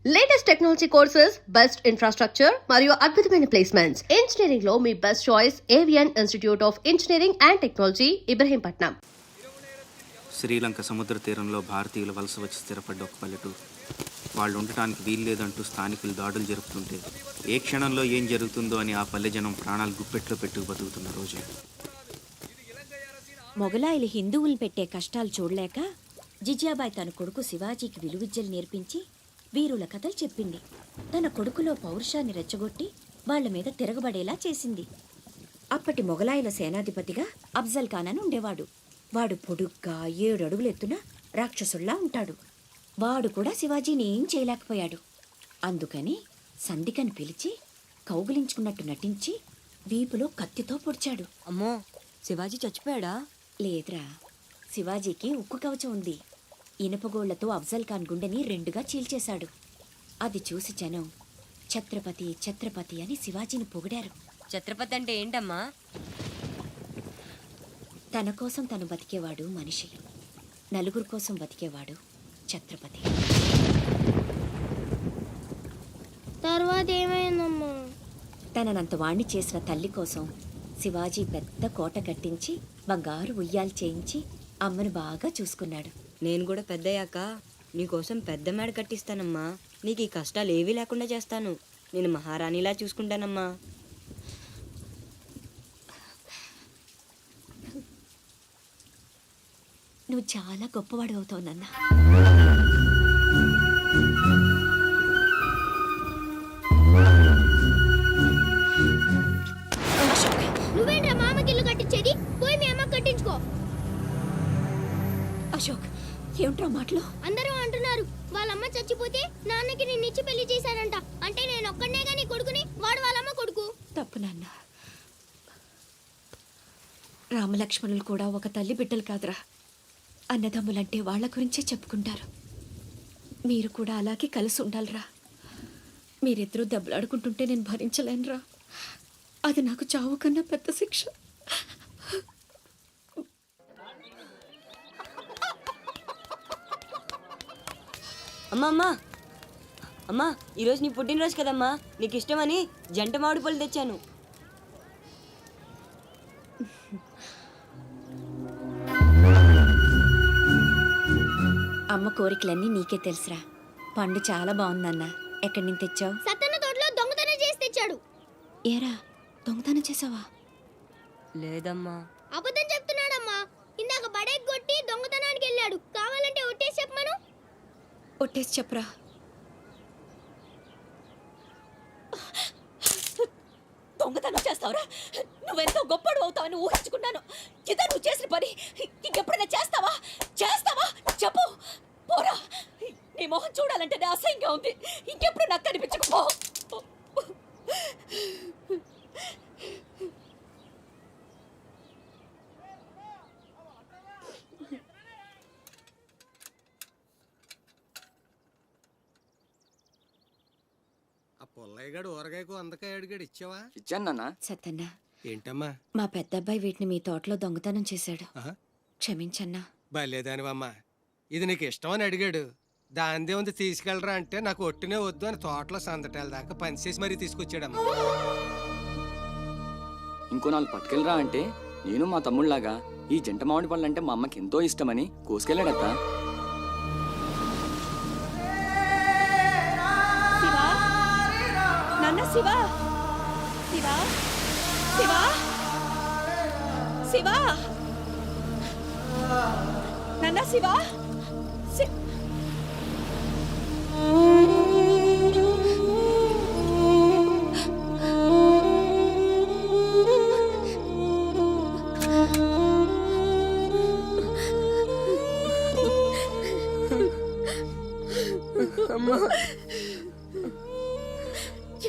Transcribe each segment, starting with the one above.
Latest technology courses, best infrastructure మరియు అద్భుతమైన placements. Engineering లో మీ best choice Avion institute of engineering and technology, Ibrahimpatnam. Sri Lanka సముద్ర తీరంలో భారతీయులు వలస వచ్చి స్థిరపడ్డ ఒక పల్లెటూరు. వాళ్ళు ఉండటానికి వీల్లేదంటూ స్థానికులు దాడులు జరుపుతుంటే ఏ క్షణంలో ఏం జరుగుతుందో అని ఆ పల్లె జనం ప్రాణాలు గుప్పెట్లో పెట్టుకు బతుకుతున్న రోజు. మొగలాయిలు హిందువులు పెట్టే కష్టాలు చూడలేక జిజియాబాయి తన కొడుకు శివాజీకి విలువిద్యలు నేర్పించి వీరుల కథలు చెప్పింది. తన కొడుకులో పౌరుషాన్ని రెచ్చగొట్టి వాళ్ల మీద తిరగబడేలా చేసింది. అప్పటి మొగలాయిల సేనాధిపతిగా అఫ్జల్ ఖాన్ అని ఉండేవాడు. వాడు పొడుగ్గా 7 అడుగులు ఎత్తున రాక్షసుల్లా ఉంటాడు. వాడు కూడా శివాజీని ఏం చేయలేకపోయాడు. అందుకని సంధికని పిలిచి కౌగిలించుకున్నట్టు నటించి వీపులో కత్తితో పొడిచాడు. అమ్మో, శివాజీ చచ్చిపోయాడా? లేదురా, శివాజీకి ఉక్కు కవచం ఉంది. ఇనుపగోళ్లతో అఫ్జల్ ఖాన్ గుండెని 2గా చీల్చేశాడు. అది చూసి జనం ఛత్రపతి ఛత్రపతి అని శివాజీని పొగిడారు. ఛత్రపతి అంటే ఏంటమ్మా? తన కోసం తను బతికేవాడు మనిషి, నలుగురు కోసం బతికేవాడు ఛత్రపతి. తర్వాత ఏమైందమ్మా? తననంత వాణ్ణి చేసిన తల్లి కోసం శివాజీ పెద్ద కోట కట్టించి బంగారు ఉయ్యాలు చేయించి అమ్మను బాగా చూసుకున్నాడు. నేను కూడా పెద్దయ్యాక నీకోసం పెద్ద మేడ కట్టిస్తానమ్మా. నీకు ఈ కష్టాలు ఏవీ లేకుండా చేస్తాను. నేను మహారాణిలా చూసుకుంటానమ్మా. నువ్వు చాలా గొప్పవాడు అవుతావు నాన్న. నువ్వేంట్రా మామకి ఇల్లు కట్టించేది? పోయి మీ అమ్మ కట్టించుకో. అశోక్, ఏమిట్రా మాటలు? అందరూ అంటున్నారు వాళ్ళమ్మ చచ్చిపోతే నాన్నకి నిన్నిచ్చి పెళ్లి చేశారంట. అంటే నేను ఒక్కడనేగా నీ కొడుకుని, వాడు వాళ్ళమ్మ కొడుకు. తప్పు నాన్న. రామలక్ష్మణులు కూడా ఒక తల్లి బిడ్డలు కాదురా. అన్నదమ్ములంటే వాళ్ళ గురించే చెప్పుకుంటారు. మీరు కూడా అలాగే కలిసి ఉండాలిరా. మీరిద్దరూ దెబ్బలాడుకుంటుంటే నేను భరించలేనురా. అది నాకు చావు కన్నా పెద్ద శిక్ష. అమ్మా అమ్మా అమ్మా, ఈరోజు నీ పుట్టినరోజు కదమ్మా. నీకు ఇష్టమని జంట మామిడి పళ్ళు తెచ్చాను. అమ్మ కోరికలన్నీ నీకే తెలుసురా. పండు చాలా బాగుందన్న. ఎక్కడి నుంచి తెచ్చావు? సత్తన్న తోటలో దొంగతనం చేసి తెచ్చాడు. ఏరా, దొంగతనం చేసావా? లేదమ్మా. అబద్ధం చెప్తున్నాడమ్మా. ఇందాక బడేకి కొట్టి దొంగతనానికి వెళ్ళాడు. కావాలంటే ఒట్టేసి చెప్పమను. ఒట్టేసి చెప్పరా. దొంగతనం చేస్తావురా? నువ్వెంతో గొప్పడు అవుతావని ఊహించుకున్నాను. ఇదే నువ్వు చేసిన పని. ఇంకెప్పుడైనా చేస్తావా? చెప్పు. పోరా, నీ మొహం చూడాలంటే అసహ్యంగా ఉంది. ఇంకెప్పుడు నాకు కనిపించకపో. పుల్లయ్యగాడు ఊరగాయకు అందకాయ అడిగాడు, ఇచ్చావా? ఇచ్చాను. సత్తన్న, ఏంటమ్మా? మా పెద్దబ్బాయి వీటిని మీ తోటలో దొంగతనం చేశాడు. ఆహా. క్షమించన్నా. బలేదానివమ్మా. ఇది నీకు ఇష్టమని అడిగాడు. దాందే ఉంది తీసుకెళ్ళరా అంటే నాకు ఒట్టినే వద్దు అని తోటలో సందటాల దాకా పనిచేసి మరీ తీసుకొచ్చాడమ్మా. ఇంకో 4 పట్టుకెళ్ళరా అంటే నేను మా తమ్ముళ్ళలాగా ఈ జంట మామిడి పళ్ళు అంటే మా అమ్మకి ఎంతో ఇష్టమని కోసుకెళ్ళాడత్త. శివా, శివా, శివా, శివా, నాన్న శివా.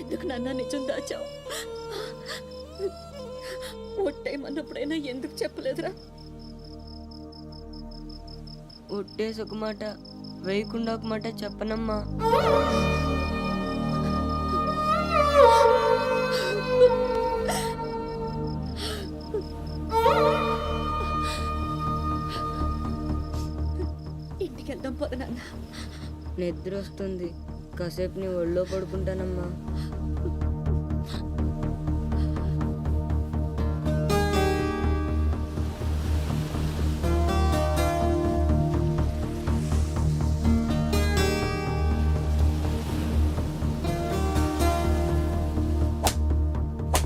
ఎందుకు నాన్న నిజం దాచావు? ఒట్టేమన్నప్పుడైనా ఎందుకు చెప్పలేదురా? ఒట్టేసి ఒక మాట, వేయకుండా ఒక మాట చెప్పనమ్మా. ఇంటికి వెళ్దాం పద నాన్న. నిద్ర వస్తుంది, కాసేపు నీ ఒళ్ళో పడుకుంటానమ్మా.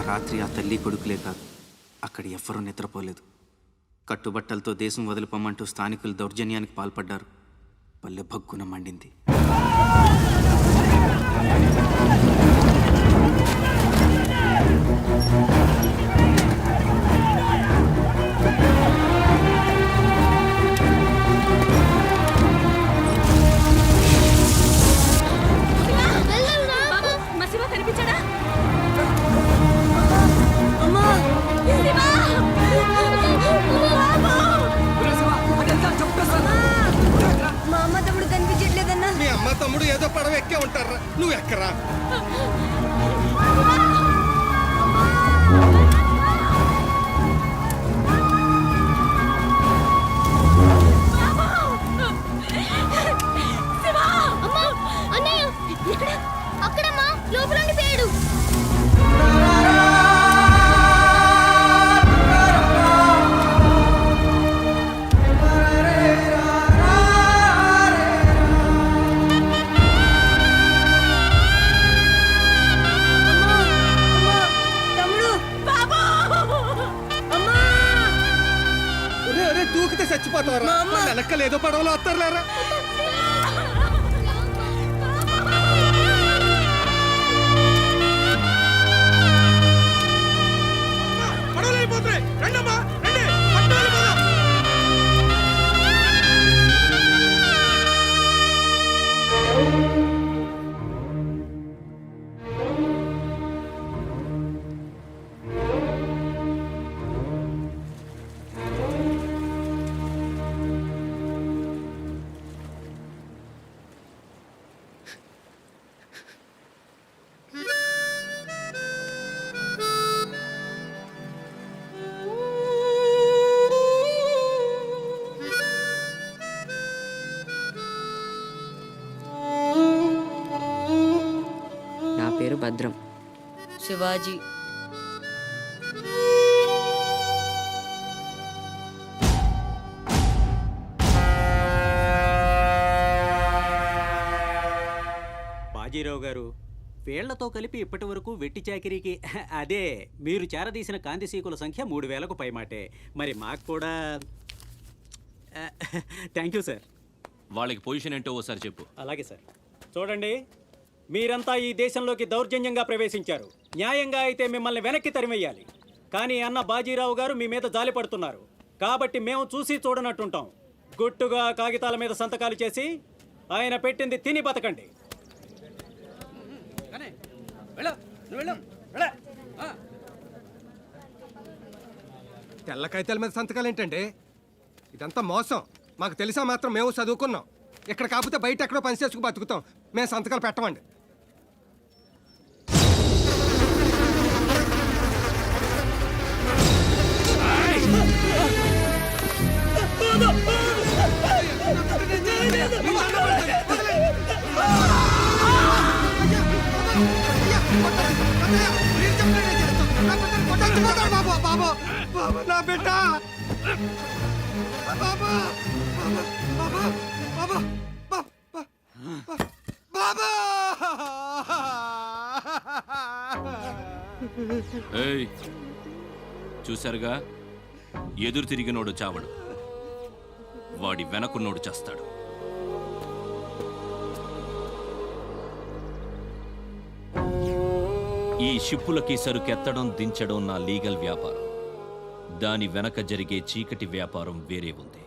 రాత్రి ఆ తల్లి కొడుకులే కాదు, అక్కడ ఎవ్వరూ నిద్రపోలేదు. కట్టుబట్టలతో దేశం వదిలిపోమంటూ స్థానికులు దౌర్జన్యానికి పాల్పడ్డారు. పల్లె భగ్గున మండింది. మా శివ కనిపించాడా? మా అమ్మ తమ్ముడు కనిపించట్లేదన్నా. మీ అమ్మ తమ్ముడు ఏదో పడవ ఎక్కే ఉంటారా, నువ్వు ఎక్కరా. అమ్మా అన్నయ్య ఎక్కడ? అక్కడమ్మా, లోపల ఉండిపోయాడు. దూకితే చచ్చిపోతావరా. వెనక్కలు ఏదో పడవలో వస్తారులేరా. పడవలు అయిపోతున్నాయి. రండమ్మా, రండి. పట్టుకోవాలి మనం. నా పేరు భద్రం. శివాజీ. బాజీరావు గారు, వీళ్లతో కలిపి ఇప్పటి వరకు వెట్టి చాకిరీకి అదే మీరు చేరదీసిన కాంతిసీకుల సంఖ్య 3000కు పైమాటే. మరి మాకు కూడా థ్యాంక్ యూ సార్. వాళ్ళకి పొజిషన్ ఏంటో ఓసారి చెప్పు. అలాగే సార్. చూడండి, మీరంతా ఈ దేశంలోకి దౌర్జన్యంగా ప్రవేశించారు. న్యాయంగా అయితే మిమ్మల్ని వెనక్కి తరిమెయ్యాలి. కానీ అన్న బాజీరావు గారు మీ మీద జాలి పడుతున్నారు. కాబట్టి మేము చూసి చూడనట్టుంటాం. గుట్టుగా కాగితాల మీద సంతకాలు చేసి ఆయన పెట్టింది తిని బతకండి. తెల్ల కాగితాల మీద సంతకాలు ఏంటండి? ఇదంతా మోసం. మాకు తెలిసా మాత్రం మేము చదువుకున్నాం. ఇక్కడ కాకపోతే బయట ఎక్కడో పని చేసుకు బతుకుతాం. మేము సంతకాలు పెట్టమండి. నా బిడ్డ ఏయ్, చూశారుగా, ఎదురు తిరిగినోడు చావడు, వాడి వెనకున్నోడు చేస్తాడు. ఈ షిప్పులకి సరుకెత్తడం దించడం నా లీగల్ వ్యాపారం. దాని వెనక జరిగే చీకటి వ్యాపారం వేరే ఉంది.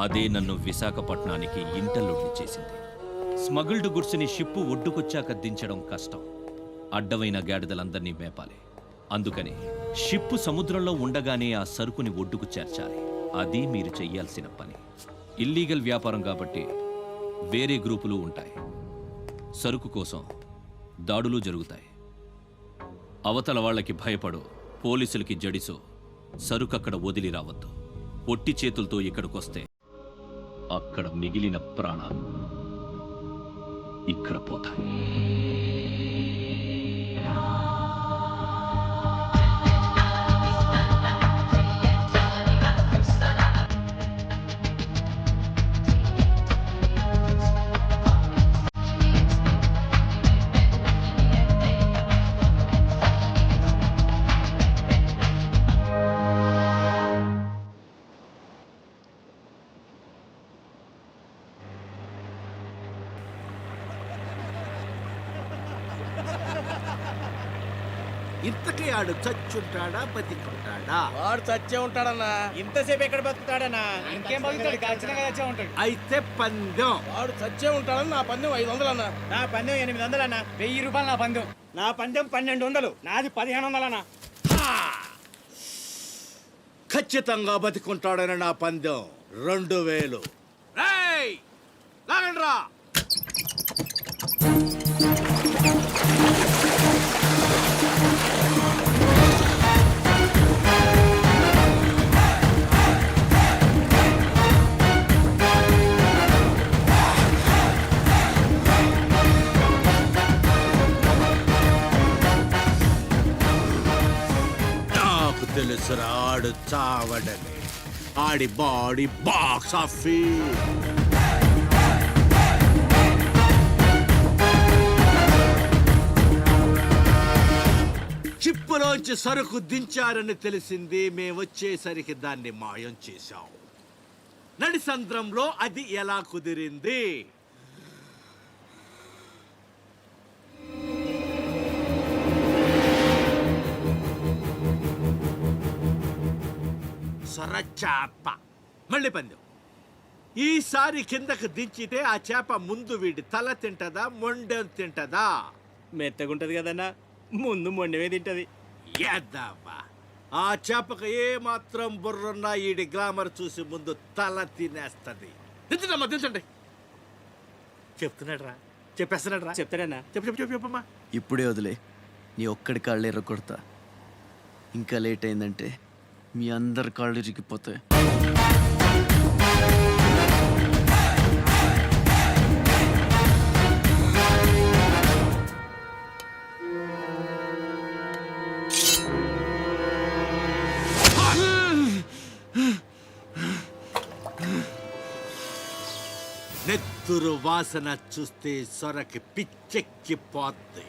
అదే నన్ను విశాఖపట్నానికి ఇంటర్లుడ్ని చేసింది. స్మగుల్డ్ గుడ్స్ని షిప్పు ఒడ్డుకొచ్చాక దించడం కష్టం. అడ్డమైన గాడిదలందర్నీ మేపాలి. అందుకని షిప్పు సముద్రంలో ఉండగానే ఆ సరుకుని ఒడ్డుకు చేర్చాలి. అది మీరు చెయ్యాల్సిన పని. ఇల్లీగల్ వ్యాపారం కాబట్టి వేరే గ్రూపులు ఉంటాయి. సరుకు కోసం దాడులు జరుగుతాయి. అవతల వాళ్ళకి భయపడు, పోలీసులకి జడిసో సరుకక్కడ వదిలి రావద్దు. పొట్టి చేతులతో ఇక్కడికొస్తే అక్కడ మిగిలిన ప్రాణాలు ఇక్కడ పోతాయి. ఇంతకీ ఆడు చచ్చుంటాడా బతికుంటాడా? వాడు చచ్చే ఉంటాడన్నా. ఇంతసేపు ఎక్కడ బతుకుతాడన్నా? ఇంకేం బతుకుతాడు? ఖచ్చితంగా చచ్చే ఉంటాడు. అయితే పందెం. వాడు చచ్చే ఉంటాడని నా పందెం 500 అన్న. నా పందెం 800 అన్న. 1000 రూపాయలు నా పందెం. నా పందెం 1200. నాది 1500 అన్న. ఖచ్చితంగా బతికుంటాడని నా పందెం 2000. రేయ్ లాగండ్రా. తెలుసురా ఆడు చావడని. ఆడి బాడీ బాక్స్ ఆఫీస్. చిప్పులోంచి సరుకు దించారని తెలిసింది. మేమొచ్చేసరికి దాన్ని మాయం చేశాం. నడిసంద్రంలో అది ఎలా కుదిరింది? సొరచాప. మళ్ళీ పందెం. ఈసారి కిందకు దించితే ఆ చేప ముందు వీడి తల తింటదా మొండెం తింటదా? మెత్తగుంటది కదన్నా. ముందు మొండమే తింటది. ఏద్దావా, ఆ చేపకు ఏ మాత్రం బుర్రున్నా ఈడి గ్లామర్ చూసి ముందు తల తినేస్తది. దించడమ్మా, దించండి. చెప్తున్నాడు రా, చెప్పేస్తున్నాడు రా. చెప్తాడన్నా. చెప్పమ్మా. ఇప్పుడే వదిలే, నీ ఒక్కడి కాళ్ళు ఎర్రకొడతా. ఇంకా లేట్ అయిందంటే మీ అందరి కాళ్ళు ఇరిగిపోతాయి. నెత్తురు వాసన చూస్తే సొరకి పిచ్చెక్కిపోద్ది.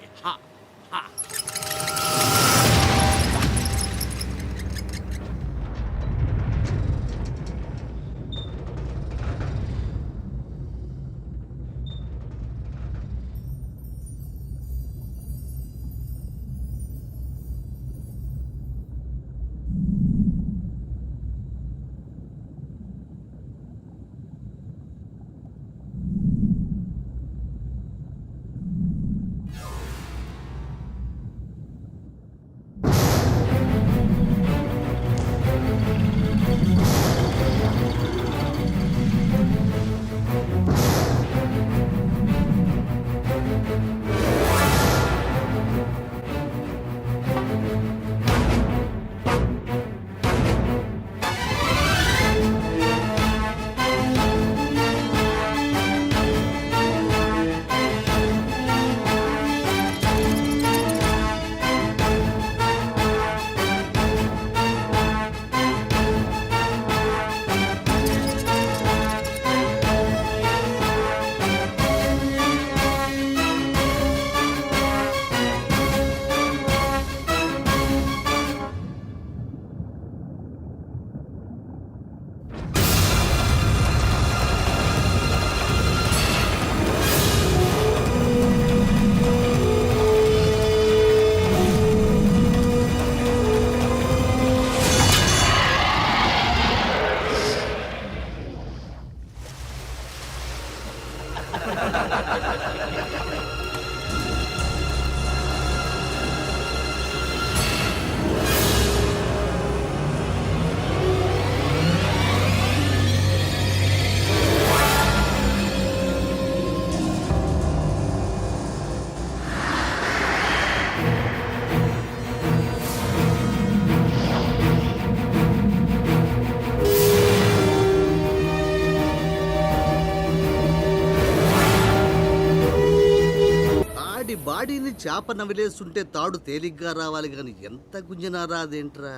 బాడీని చేప నవిలేస్తుంటే తాడు తేలిగ్గా రావాలి కానీ ఎంత గుంజినా రాదేంట్రా?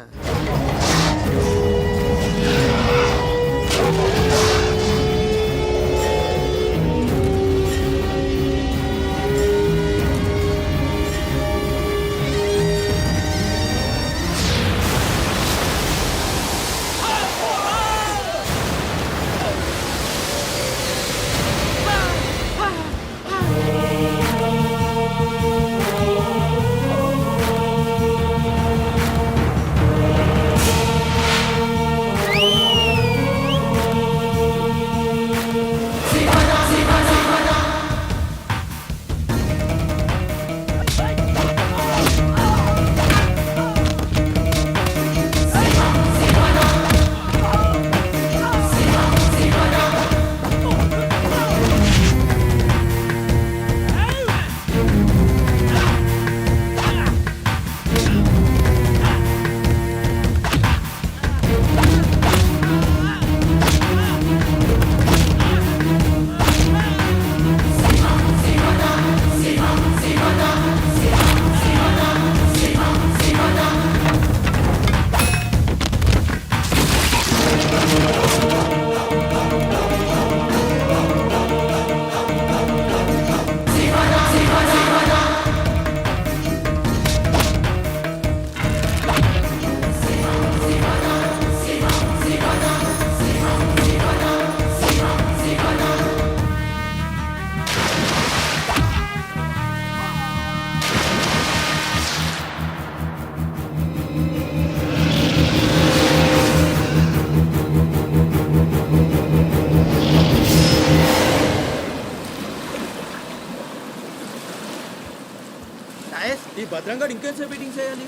ఈ భద్రంగా ఇంకేంసేపు మీటింగ్ చేయాలి?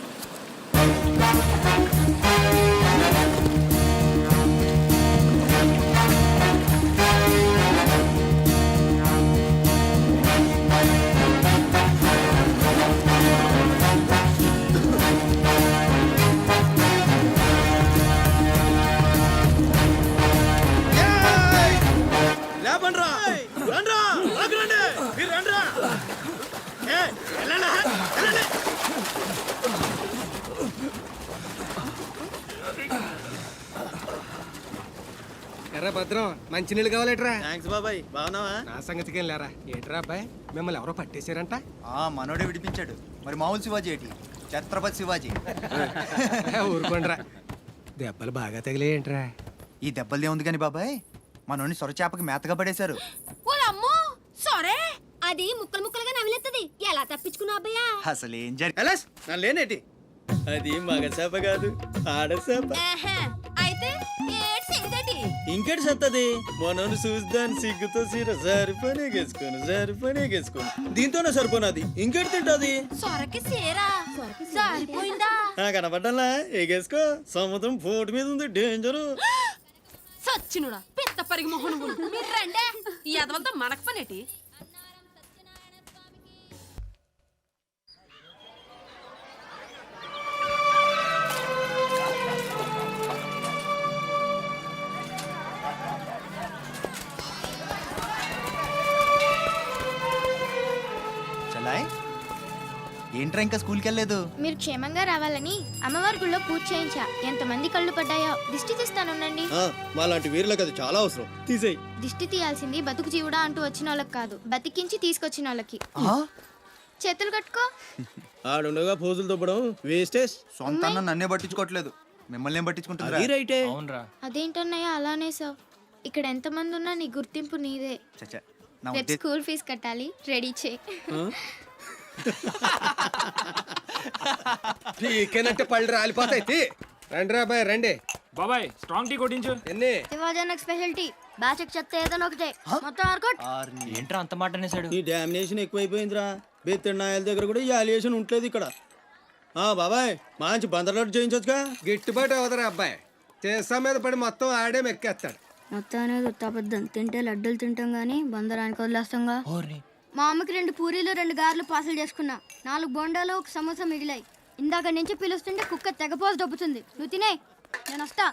లేపండ్రా, రండ్రా, ఆగండి, మీరు రండ్రా. ఎర్రా భద్రం, మంచినీళ్ళు కావాలేట్రా? థ్యాంక్స్ బాబాయ్, బాగున్నావా? నా సంగతికేం లేరా. ఏంట్రా అబ్బాయి, మిమ్మల్ని ఎవరో పట్టేశారంట? మనోడే విడిపించాడు. మరి మామూలు శివాజీ ఏంటి? ఛత్రపతి శివాజీ. ఊరుకోండ్రా, దెబ్బలు బాగా తగిలేయంట్రా? ఈ దెబ్బలదే ఉంది కానీ బాబాయ్, మనోడిని సొరచేపకి మేతగా పడేశారు. సరే, అది ముక్కలు ముక్కలుగా నవిలేస్తుంది. ఎలా తప్పించుకున్నా అబ్బయ్యా? అసలు ఏం జరిగి లేనేటి? అది మగ చేప కాదు, ఆడచేప. అయితే ఇంకేటి సత్తది? మనోని చూద్దాని సిగ్గుతో సీర సరిపోనేగేసుకోను దీంతోనే సరిపోనది. ఇంకేటి తింటది? సొరకి సేరా సరిపోయిందా? కనపడ్డాలా? ఎగేసుకో. సముద్రం పోటు మీద ఉంది, డేంజరు. సచ్చినుడా పిత్త పరిగి మొహను మీరు రండే. ఈ అదవంతా మనకు పనేటి? ఏంట్రా ఇంకా స్కూల్కి వెళ్ళలేదు? మీరు క్షేమంగా రావాలని అమ్మవారి గుళ్ళో పూజ చేయించా. ఎంతమంది కళ్ళు పడ్డాయో. దిష్టి తీస్తానుండండి. మాలాంటి వీరులకు అది చాలా అవసరం. తీసేయ్. దిష్టి తీయాల్సింది బతుకు జీవుడా అంటూ వచ్చిన వాళ్ళకి కాదు, బతికించి తీసుకొచ్చిన వాళ్ళకి. చేతులు కట్టుకో. ఆడుండగా పోజులు తప్పడం వేస్టేజ్. సొంత అన్న నన్నే పట్టించుకోవట్లేదు, మిమ్మల్ని ఏం పట్టించుకుంటుంది? అదేంటన్నయ్య అలానే సార్. ఇక్కడ ఎంతమంది ఉన్నా నీ గుర్తింపు నీదే. రేపు స్కూల్ ఫీజు కట్టాలి, రెడీ చేయి. టీకేనంటే పళ్ళు రాలిపోతాయి. రండి రా బాయ్, రండి బాబాయ్. స్ట్రాంగ్ టీ కొట్టించు. ఎన్ని? Shivaji special tea. బ్యాచ్ చెప్తే ఏదైనా ఒకటే, మొత్తం ఆర్కోట్. ఏంట్రా అంత మాట అనేసాడు? ఈ డామినేషన్ ఎక్కువైపోయిందిరా. బెత్తనాయల దగ్గర కూడా ఈ అలియేషన్ ఉంటలేదు ఇక్కడ. బాబాయ్, మంచి బందర్లాట్ చేయించొచ్చుగా. గిట్టుబాటు అవుతారా అబ్బాయి? చేసా మీద పడి మొత్తం ఆడే మెక్కేస్తాడు. మొత్తం అనేది ఉత్తాబద్ధం. తింటే లడ్డూలు తింటాం గానీ బందరానికి వదిలేస్తాంగా. మా అమ్మకి 2 పూరీలు 2 గారెలు పార్సల్ చేసుకున్నా. 4 బొండాలు 1 సమోసా మిగిలాయి. ఇందాక నుంచి పిలుస్తుంటే కుక్క తెగపోసి దొబ్బుతుంది. నువ్వు తినే, నేను వస్తా.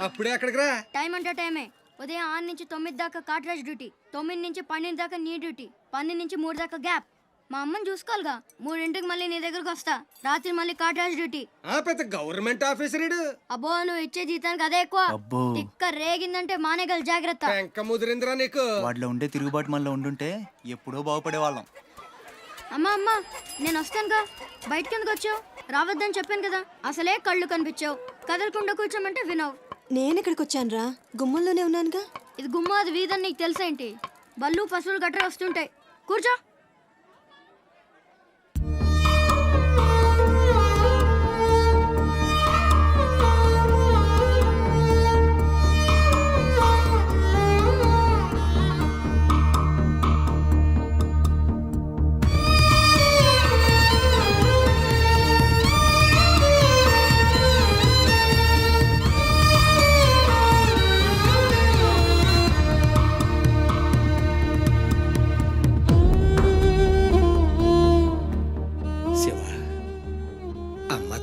అప్పుడే అక్కడికి రా. టైం అంటే టైమే. ఉదయం 6 నుంచి 9 దాకా కాట్రాజ్ డ్యూటీ, 9 నుంచి 12 దాకా నీ డ్యూటీ, 12 నుంచి 3 దాకా గ్యాప్. మా అమ్మని చూసుకోవాలిగా. 3ంటికి మళ్ళీ నీ దగ్గరకు వస్తా. రాత్రి మళ్ళీ కాటాజ్ డ్యూటీ. పెద్ద గవర్నమెంట్ ఆఫీసర్. అబ్బో నువ్వు ఇచ్చే జీతానికి అదే ఎక్కువ. అబ్బో. తిక్క రేగిందంటే మానేగల జాగ్రత్త. ఇంకా ముదిరిందిరా నీకు. వాటిలో ఉండే తిరుగుబాటు మనలో ఉండుంటే ఎప్పుడో బాగుపడే వాళ్ళం. అమ్మా అమ్మా నేను వస్తానుగా. బయటకి ఎందుకు వచ్చావు? రావద్దని చెప్పాను కదా. అసలే కళ్ళు కనిపించావు. కదలకుండా కూర్చోమంటే వినవు. నేను ఇక్కడికి వచ్చాను రా, గుమ్మంలోనే ఉన్నానుగా. ఇది గుమ్మ, అది వీధని నీకు తెలుసేంటి? బళ్ళు పశువులు గట్రా వస్తుంటాయి. కూర్చో.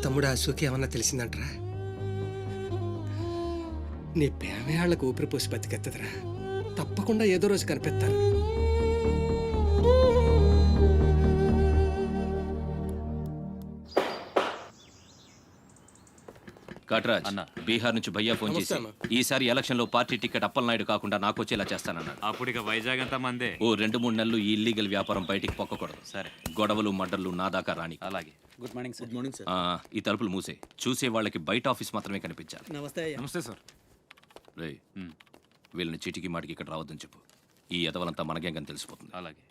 తమ్ముడు అశోక్ ఏమన్నా తెలిసిందంటరా? నీ ప్రేమే వాళ్ళకు ఊపిరి పోసి బతికెత్తదిరా. తప్పకుండా ఏదో రోజు కనిపెత్తారు. కట్రాజ్ బీహార్ నుంచి భయ్యా ఫోన్ చేసి ఈసారి ఎలక్షన్ లో పార్టీ టికెట్ అప్పలనాయుడు కాకుండా నాకు వచ్చేలా చేస్తానన్నాడు. అప్పుడు ఇక వైజాగ్ అంతా మందే. ఓ 2-3 నెలలు ఈ ఇల్లీగల్ వ్యాపారం బయటికి పొక్కకూడదు. సరే, గొడవలు మడ్డర్లు నా దాకా రాని. అలాగే. Good morning sir. Good morning sir. ఈ తలుపులు మూసే. చూసే వాళ్ళకి బయట ఆఫీస్ మాత్రమే కనిపించాలి. నమస్తే. నమస్తే సార్. రే, వీళ్ళని చీటికి మాటికి ఇక్కడ రావద్దని చెప్పు. ఈ ఎదవలంతా మనకేం తెలిసిపోతుంది. అలాగే.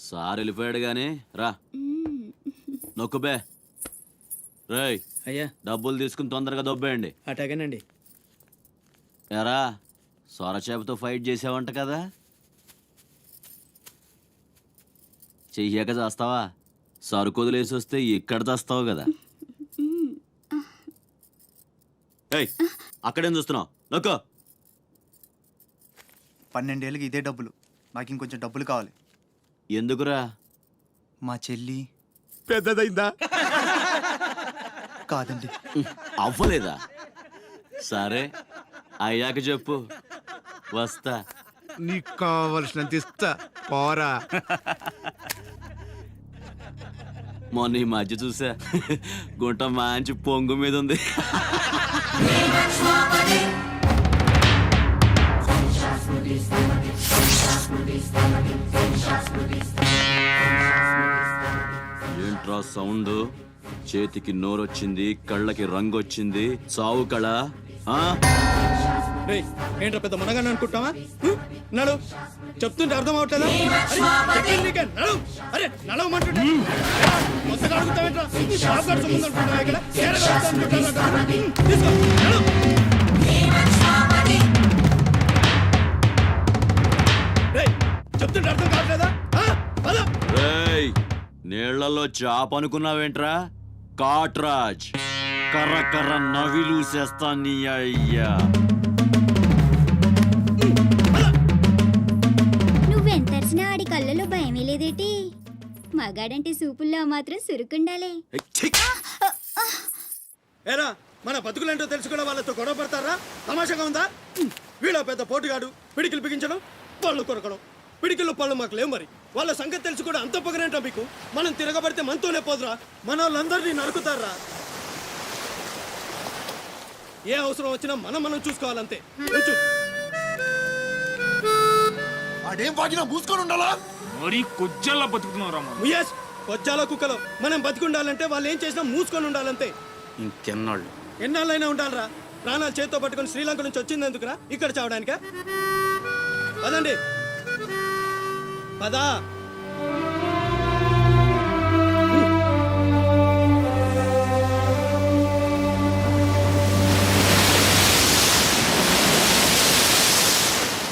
సార్ వెళ్ళిపోయాడు గానీ రా నొక్కుబే. రేయ్ అయ్యా డబ్బులు తీసుకుని తొందరగా దొబ్బేయండి. అటాగేనండి. ఎరా సొరచేపతో ఫైట్ చేసావంట కదా, చెయ్యాక చేస్తావా? సరుకొదిలేసి వస్తే ఇక్కడ చేస్తావు కదా. ఏయ్ అక్కడేం చూస్తున్నావు? నొక్కో. 12 ఏళ్ళకి ఇదే డబ్బులు. నాకు ఇంకొంచెం డబ్బులు కావాలి. ఎందుకురా? మా చెల్లి పెద్దదైందా? కాదండి. అవ్వలేదా? సరే అయ్యాక చెప్పు, వస్తా. నీకు కావలసినంత ఇస్తా, పోరా. మొన్న ఈ మధ్య చూసా, గుంట మంచి పొంగు మీద ఉంది. ఏంట్రా సౌండ్? చేతికి నోరొచ్చింది, కళ్ళకి రంగు వచ్చింది. చావు కళ. ఏంట్రా పెద్ద మనగానే అనుకుంటావా? నడు, చెప్తుంటే అర్థం అవట్లేదా? అరే నడవమంటుంటే మొత్తగా అడుగుతావేంట్రా? చెప్తుంటే అర్థం కావట్లేదా? రేయ్, నీళ్లలో చాప అనుకున్నావేంట్రా? కాట్రాజ్ కర్ర కర్ర నవిలూసేస్తా నీ అయ్యా. నువ్వెంతరిసినా ఆడి కళ్ళలో భయమే లేదేటి? మగాడంటే సూపుల్లో మాత్రం సురుకుండాలే. ఏరా మన బతుకులేంటో తెలుసుకున్న వాళ్ళతో గొడవ పడతారా? తమాషాగా ఉందా? వీళ్ళ పెద్ద పోటుగాడు, పిడికిలు బిగించడం, పళ్ళు కొరకడం. పిడికిల్లో పళ్ళు మాకు లేవు. మరి వాళ్ళ సంగతి తెలుసు కూడా అంత పొగరేంటా మీకు? మనం తిరగబడితే మనతోనే పోదురా. మన వాళ్ళందరినీ నరుకుతారా? ఏ అవసరం వచ్చినా మనం చూసుకోవాలంతే. అదేం బాగినా మూసుకొని ఉండాలా? మరి కొజ్జల్లా బతుకుతున్నారా? కొజ్జాల కుక్కలో మనం బతికుండాలంటే వాళ్ళు ఏం చేసినా మూసుకొని ఉండాలంతే. ఇంకెన్నాళ్ళు? ఎన్నాళ్ళైనా ఉండాలరా. ప్రాణాలు చేత్తో పట్టుకొని శ్రీలంక నుంచి వచ్చింది ఎందుకురా? ఇక్కడ చావడానికా? పదండి పదా.